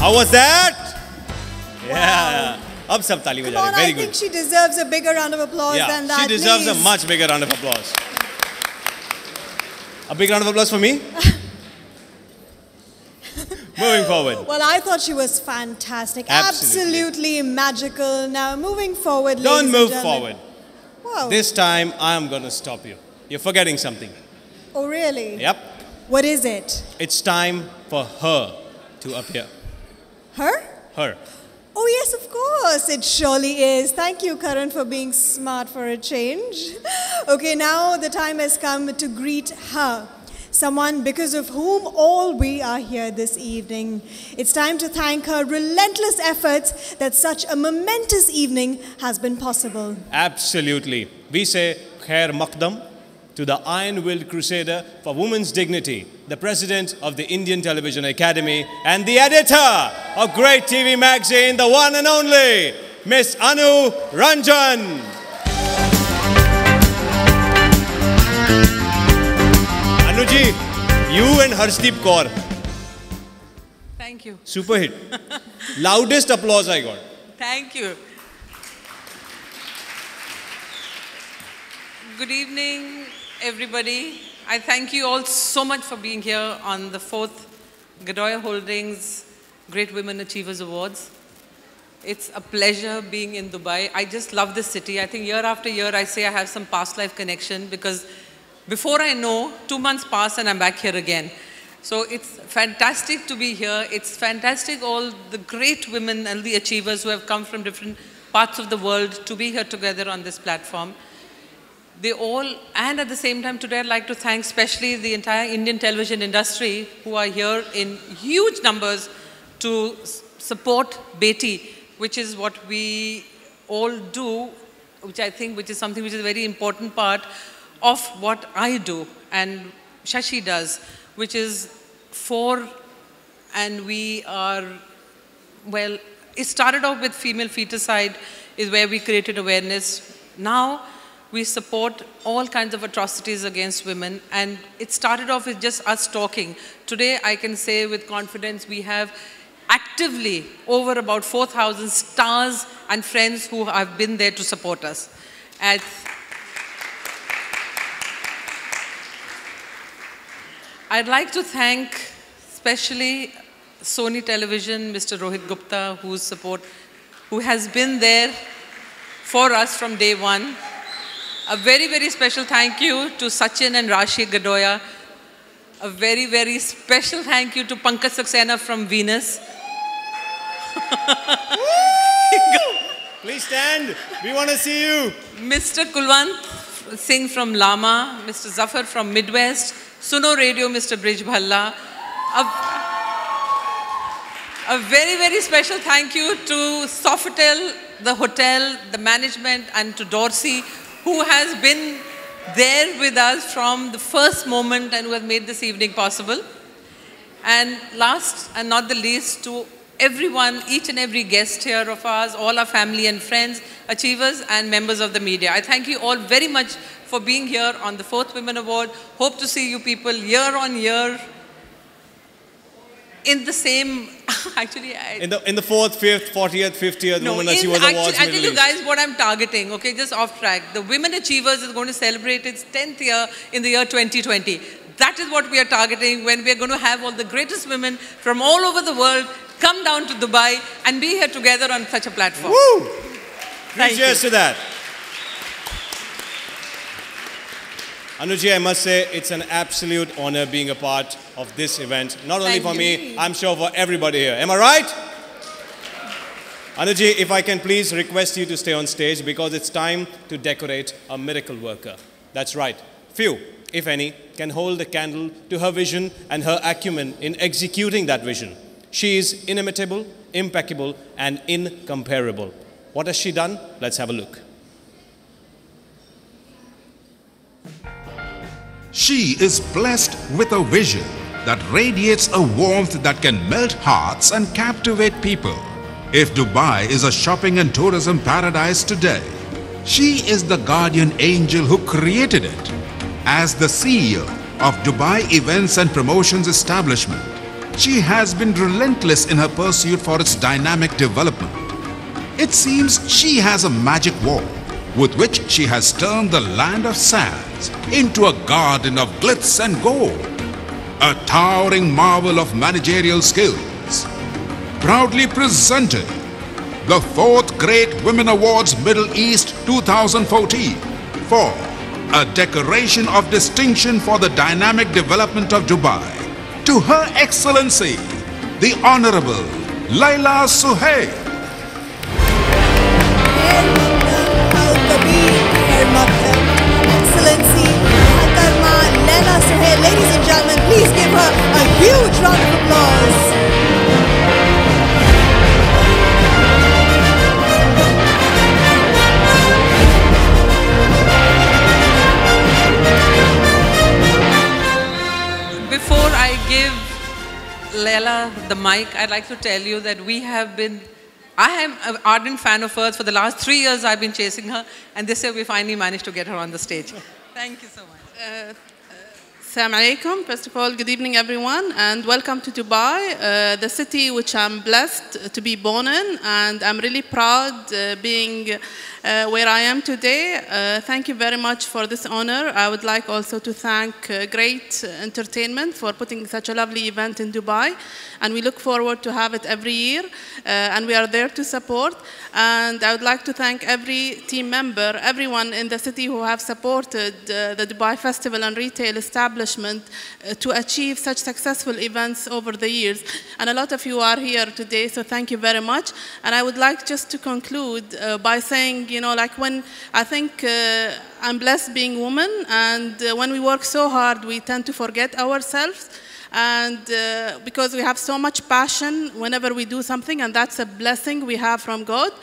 How was that? Yeah. Ab sab taali baja rahe. Very I good. think she deserves a bigger round of applause than that. She deserves a please. much bigger round of applause. A big round of applause for me. Moving forward. Well, I thought she was fantastic. Absolutely. Absolutely magical. Now, moving forward, Don't ladies move and forward. gentlemen. Wow. This time, I am going to stop you. You're forgetting something. Oh, really? Yep. What is it? It's time for her to appear. Her? Her. Oh, yes, of course. It surely is. Thank you, Karan, for being smart for a change. Okay, now the time has come to greet her. Someone because of whom all we are here this evening. It's time to thank her relentless efforts that such a momentous evening has been possible. Absolutely. We say Khair Maqdam to the iron-willed crusader for women's dignity, the president of the Indian Television Academy and the editor of Great TV Magazine, the one and only Miss Anu Ranjan. Anuji, you and Harshdeep Kaur. Thank you. Super hit. Loudest applause I got. Thank you. Good evening, everybody. I thank you all so much for being here on the 4th Gadoya Holdings Great Women Achievers Awards. It's a pleasure being in Dubai. I just love this city. I think year after year I say I have some past life connection because before I know, 2 months pass and I'm back here again. So it's fantastic to be here. It's fantastic all the great women and the achievers who have come from different parts of the world to be here together on this platform. They all, and at the same time today I'd like to thank especially the entire Indian television industry who are here in huge numbers to support Beti, which is what we all do, which I think which is something which is a very important part of what I do and Shashi does, which is for, and we are, well, it started off with female feticide is where we created awareness. Now we support all kinds of atrocities against women, and it started off with just us talking. Today I can say with confidence we have actively over about 4,000 stars and friends who have been there to support us. I'd like to thank especially Sony Television, Mr. Rohit Gupta, who has been there for us from day one. A very, very special thank you to Sachin and Rashi Gadoya. A very, very special thank you to Pankaj Saxena from Venus. Please stand. We want to see you. Mr. Kulwant Singh from Lama, Mr. Zafar from Midwest, Suno Radio, Mr. Brij Bhalla. A very, very special thank you to Sofitel, the hotel, the management, and to Dorsey, who has been there with us from the first moment and who has made this evening possible. And last and not the least, to everyone, each and every guest here of ours, all our family and friends, achievers and members of the media. I thank you all very much for being here on the 4th Women Award. Hope to see you people year on year in the same, actually. In the 4th, 5th, 40th, 50th Women Achievers Awards. I'll tell you guys what I'm targeting, okay, just off track. The Women Achievers is going to celebrate its 10th year in the year 2020. That is what we are targeting when we are going to have all the greatest women from all over the world come down to Dubai and be here together on such a platform. Woo! Cheers to that. Anuji, I must say it's an absolute honor being a part of this event. Not only for me, I'm sure for everybody here. Am I right? Anuji, if I can please request you to stay on stage because it's time to decorate a miracle worker. That's right. Few, if any, can hold a candle to her vision and her acumen in executing that vision. She is inimitable, impeccable, and incomparable. What has she done? Let's have a look. She is blessed with a vision that radiates a warmth that can melt hearts and captivate people. If Dubai is a shopping and tourism paradise today, she is the guardian angel who created it. As the CEO of Dubai Events and Promotions Establishment, she has been relentless in her pursuit for its dynamic development. It seems she has a magic wand with which she has turned the land of sands into a garden of glitz and gold, a towering marvel of managerial skills. Proudly presented the 4th Great Women Awards Middle East 2014 for a decoration of distinction for the dynamic development of Dubai, to Her Excellency, the Honorable Laila Suhail. Excellency, Muhtarma Laila Suhail. Ladies and gentlemen, please give her a huge round of applause. Before I give Laila the mic, I'd like to tell you that I am an ardent fan of hers. For the last 3 years, I've been chasing her, and this year we finally managed to get her on the stage. Thank you so much. Assalamu alaikum. First of all, good evening, everyone, and welcome to Dubai, the city which I'm blessed to be born in, and I'm really proud being where I am today. Thank you very much for this honor. I would like also to thank Great Entertainment for putting such a lovely event in Dubai, and we look forward to have it every year, and we are there to support. And I would like to thank every team member, everyone in the city who have supported the Dubai Festival and Retail Establishment to achieve such successful events over the years. And a lot of you are here today, so thank you very much. And I would like just to conclude by saying, you know, like when I think I'm blessed being woman, and when we work so hard, we tend to forget ourselves. And because we have so much passion whenever we do something, and that's a blessing we have from God.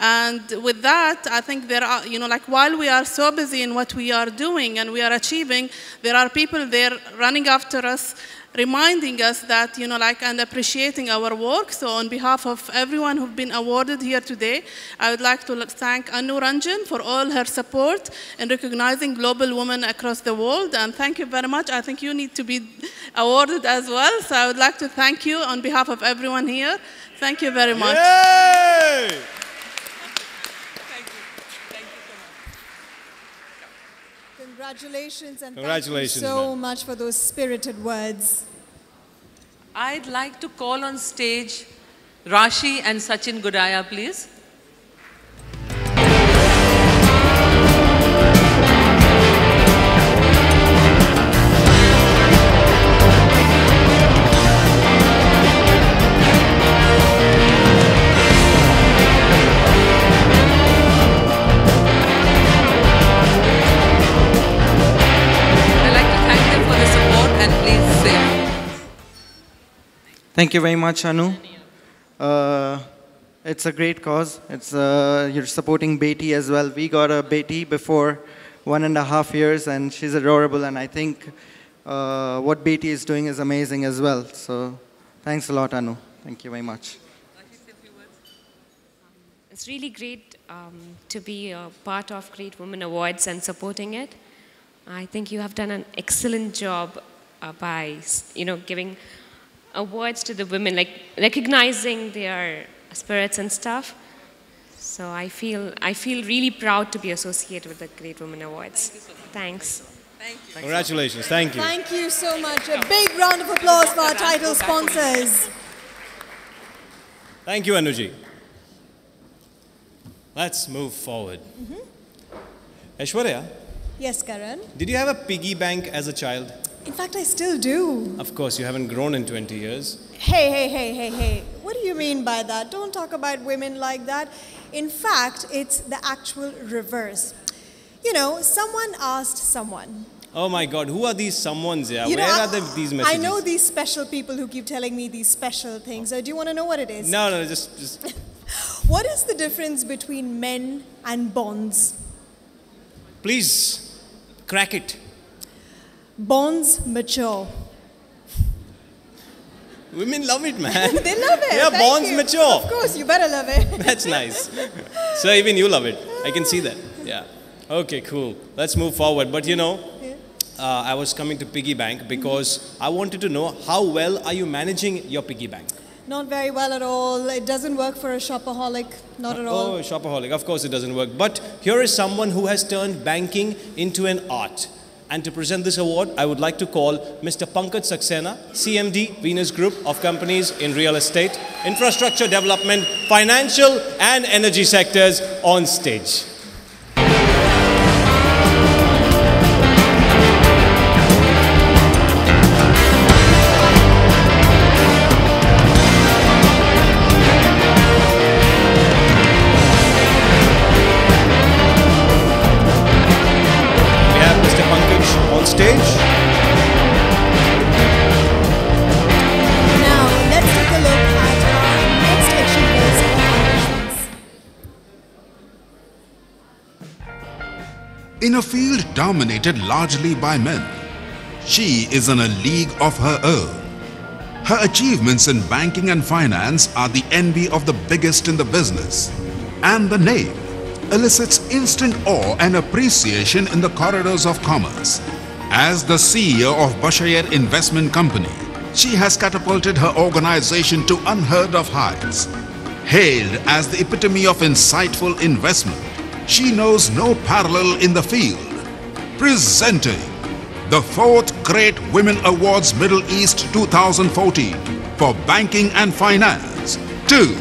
And with that, I think there are, you know, like while we are so busy in what we are doing and we are achieving, there are people there running after us, reminding us that, you know, like, and appreciating our work. So on behalf of everyone who've been awarded here today, I would like to thank Anu Ranjan for all her support in recognizing global women across the world. And thank you very much. I think you need to be awarded as well. So I would like to thank you on behalf of everyone here. Thank you very much. Yay! Congratulations, and Congratulations, thank you so man. much for those spirited words. I'd like to call on stage Rashi and Sachin Gudaya, please. Thank you very much, Anu. It's a great cause. It's you're supporting Beti as well. We got a Beti before 1.5 years, and she's adorable. And I think what Beti is doing is amazing as well. So thanks a lot, Anu. Thank you very much. It's really great to be a part of Great Women Awards and supporting it. I think you have done an excellent job by, you know, giving awards to the women, like recognizing their spirits and stuff. So I feel really proud to be associated with the Great Women Awards. Thanks. Thank you. Congratulations. Thank you. Thank you so much. A big round of applause for our title sponsors. Thank you, Anuji. Let's move forward. Aishwarya, Yes, Karan. did you have a piggy bank as a child? In fact, I still do. Of course, you haven't grown in 20 years. Hey. What do you mean by that? Don't talk about women like that. In fact, it's the actual reverse. You know, someone asked someone. Oh my God, who are these someones? Yeah, You know, where are these messages? I know these special people who keep telling me these special things. Do you want to know what it is? No, just. What is the difference between men and bonds? Please, crack it. Bonds mature. Women love it, man. They love it. Yeah, Thank bonds you. mature. Of course, you better love it. That's nice. So even you love it. I can see that. Yeah. Okay, cool. Let's move forward. But you know, I was coming to piggy bank because I wanted to know how well are you managing your piggy bank? Not very well at all. It doesn't work for a shopaholic, not at all. Oh, shopaholic. Of course it doesn't work. But here is someone who has turned banking into an art. And to present this award, I would like to call Mr. Pankaj Saxena, CMD, Venus Group of companies in real estate, infrastructure development, financial and energy sectors on stage. On stage. Now, let's take a look at our next achiever's accomplishments. In a field dominated largely by men, she is in a league of her own. Her achievements in banking and finance are the envy of the biggest in the business, and the name elicits instant awe and appreciation in the corridors of commerce. As the CEO of Bashayar Investment Company, she has catapulted her organization to unheard of heights. Hailed as the epitome of insightful investment, she knows no parallel in the field. Presenting the 4th Great Women Awards Middle East 2014 for Banking and Finance to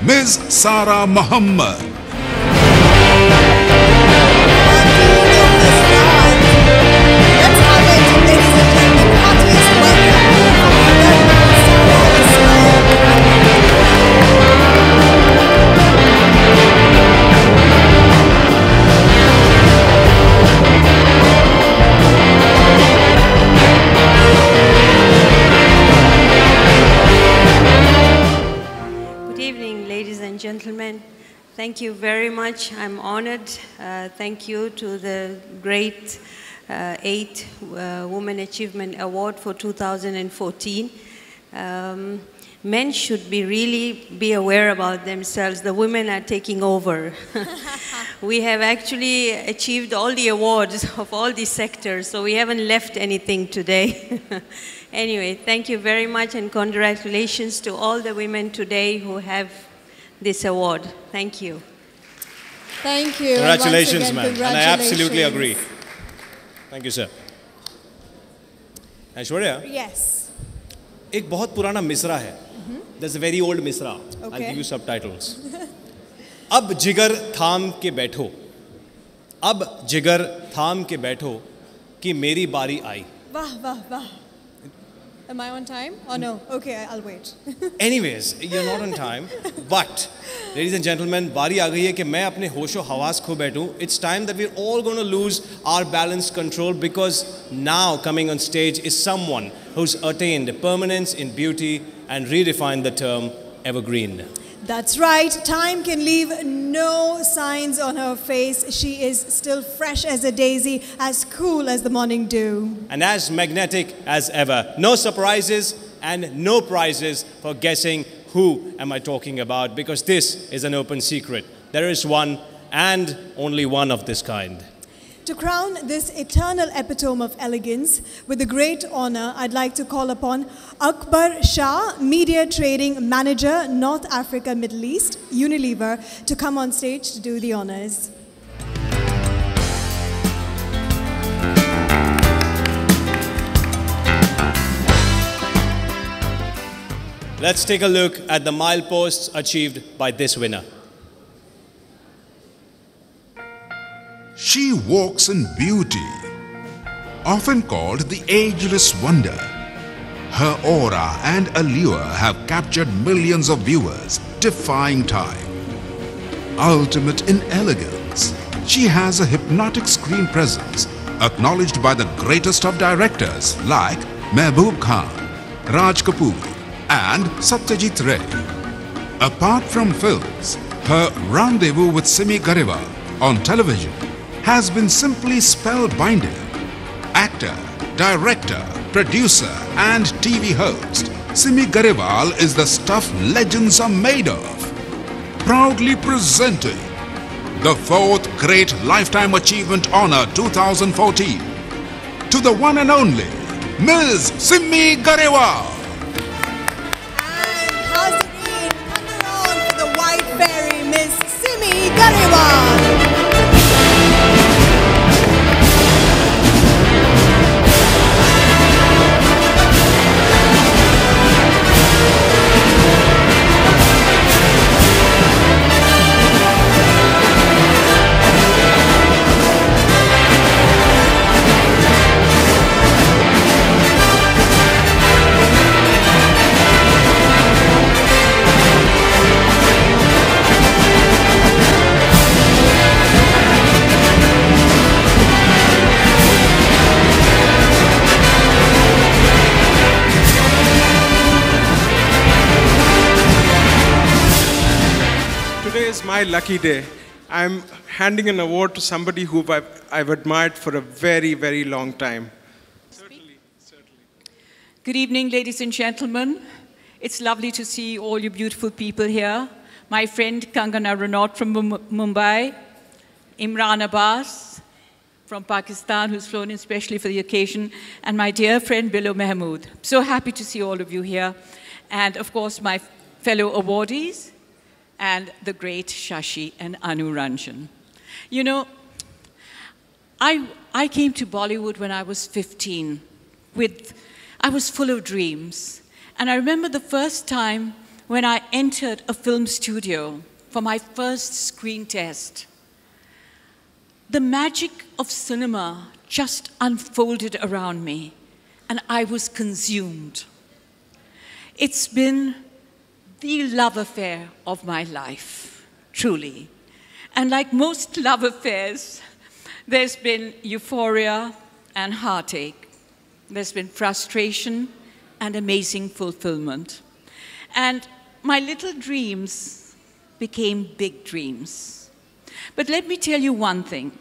Ms. Sara Muhammad. Let's have it, ladies and gentlemen, heartiest Good evening, ladies and gentlemen. Thank you very much. I'm honored. Thank you to the great 8 Women Achievement Award for 2014. Men should really be aware about themselves. The women are taking over. We have actually achieved all the awards of all these sectors, so we haven't left anything today. Anyway, thank you very much and congratulations to all the women today who have this award. Thank you. Thank you. Congratulations, ma'am. And I Congratulations. absolutely agree. Thank you, sir. Aishwarya, Yes. एक बहुत पुराना मिसरा है. There's a very old misra. I'll Okay. give you subtitles. अब जिगर थाम के बैठो, अब जिगर थाम के बैठो कि मेरी बारी आई. Wah, wah, wah. Am I on time? Oh no. Okay, I'll wait. Anyways, you're not on time. But, ladies and gentlemen, बारी आ गई है कि मैं अपने होशो हवास खो बैठूं. It's time that we're all going to lose our balanced control because now coming on stage is someone who's attained permanence in beauty and redefined the term evergreen. That's right. Time can leave no signs on her face. She is still fresh as a daisy, as cool as the morning dew. And as magnetic as ever. No surprises and no prizes for guessing who am I talking about because this is an open secret. There is one and only one of this kind. To crown this eternal epitome of elegance, with the great honor, I'd like to call upon Akbar Shah, Media Trading Manager, North Africa, Middle East, Unilever, to come on stage to do the honors. Let's take a look at the mileposts achieved by this winner. She walks in beauty, often called the ageless wonder. Her aura and allure have captured millions of viewers, defying time. Ultimate in elegance, she has a hypnotic screen presence, acknowledged by the greatest of directors like Mehboob Khan, Raj Kapoor, and Satyajit Ray. Apart from films, her rendezvous with Simi Garewal on television has been simply spellbinding. Actor, director, producer, and TV host, Simi Garewal is the stuff legends are made of. Proudly presenting the 4th Great Lifetime Achievement Honor 2014 to the one and only Ms. Simmi Garewal. And Hazreen, come around for the White Fairy, Miss Simmi Garewal. Today is my lucky day. I'm handing an award to somebody who I've admired for a very, very long time. Certainly. Good evening, ladies and gentlemen. It's lovely to see all you beautiful people here. My friend Kangana Ranaut from Mumbai, Imran Abbas from Pakistan, who's flown in specially for the occasion, and my dear friend Bilo Mahmood. So happy to see all of you here. And of course, my fellow awardees, and the great Shashi and Anu Ranjan. You know, I came to Bollywood when I was 15. I was full of dreams. And I remember the first time when I entered a film studio for my first screen test. The magic of cinema just unfolded around me, and I was consumed. It's been the love affair of my life, truly. And like most love affairs, there's been euphoria and heartache. There's been frustration and amazing fulfillment. And my little dreams became big dreams. But let me tell you one thing.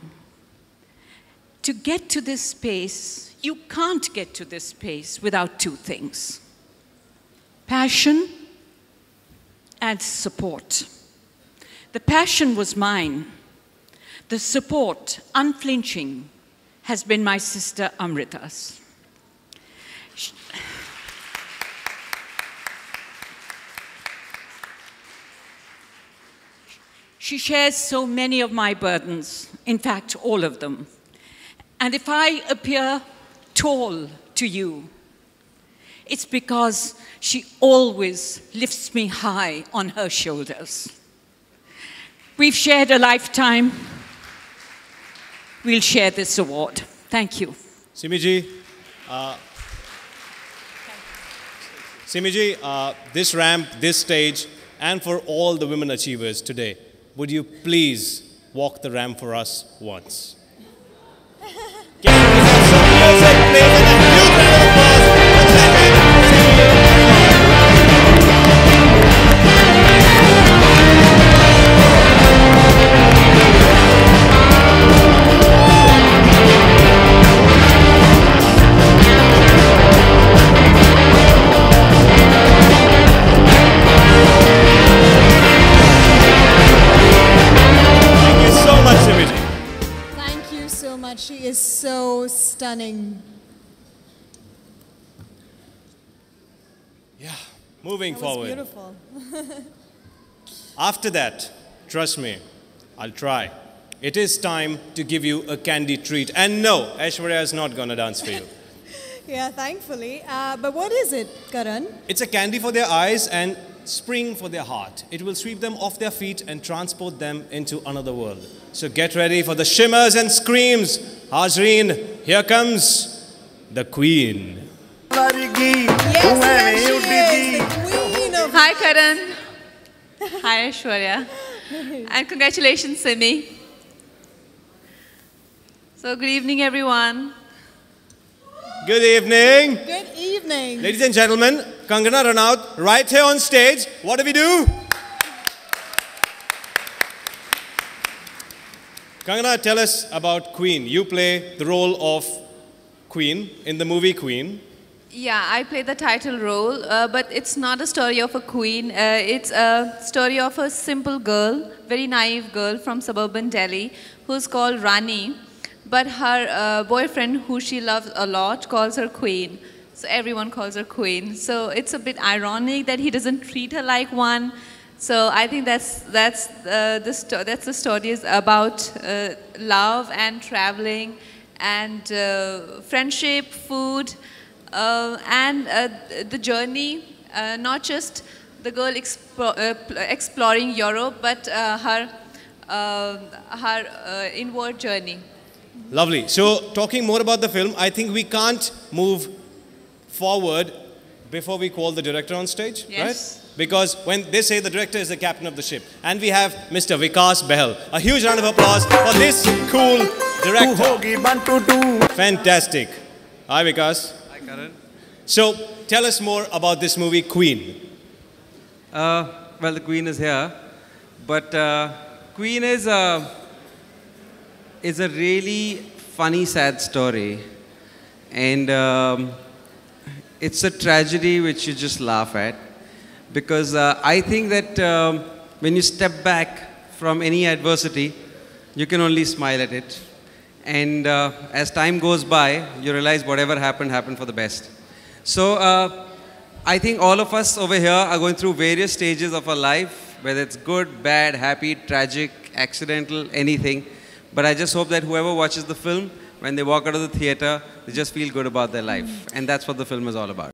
To get to this space, you can't get to this space without two things: passion and support. The passion was mine. The support, unflinching, has been my sister Amrita's. She shares so many of my burdens, in fact, all of them. And if I appear tall to you, it's because she always lifts me high on her shoulders. We've shared a lifetime. We'll share this award. Thank you. Simiji, this ramp, this stage, and for all the women achievers today, would you please walk the ramp for us once? Can we have some music, please, and a huge round of applause for Legend Simmi She is so stunning. Yeah, moving forward. Beautiful. After that, trust me, I'll try. It is time to give you a candy treat. And no, Aishwarya is not going to dance for you. Yeah, thankfully. But what is it, Karan? It's a candy for their eyes and spring for their heart. It will sweep them off their feet and transport them into another world. So get ready for the shimmers and screams. Hazreen, here comes the Queen. Yes, she is the Queen of... Hi, Karan. Hi, Aishwarya. And congratulations, Simmi. So good evening, everyone. Good evening. Good evening. Ladies and gentlemen, Kangana Ranaut, right here on stage. What do we do? Kangana, tell us about Queen. You play the role of Queen in the movie Queen. Yeah, I play the title role, but it's not a story of a queen. It's a story of a simple girl, very naive girl from suburban Delhi, who's called Rani. but her boyfriend, who she loves a lot, calls her queen. So everyone calls her queen. So it's a bit ironic that he doesn't treat her like one. So I think that's the story is about love and traveling and friendship, food, and the journey. Not just the girl exploring Europe, but her inward journey. Lovely. So, talking more about the film, I think we can't move forward before we call the director on stage, Yes. right? Because when they say the director is the captain of the ship, and we have Mr. Vikas Behal. A huge round of applause for this cool director. Fantastic. Hi, Vikas. Hi, Karan. So, tell us more about this movie, Queen. Well, the Queen is here, but Queen is a really funny, sad story, and it's a tragedy which you just laugh at, because I think that when you step back from any adversity, you can only smile at it, and as time goes by, you realize whatever happened, happened for the best. So I think all of us over here are going through various stages of our life, whether it's good, bad, happy, tragic, accidental, anything. But I just hope that whoever watches the film, when they walk out of the theater, they just feel good about their life. And that's what the film is all about.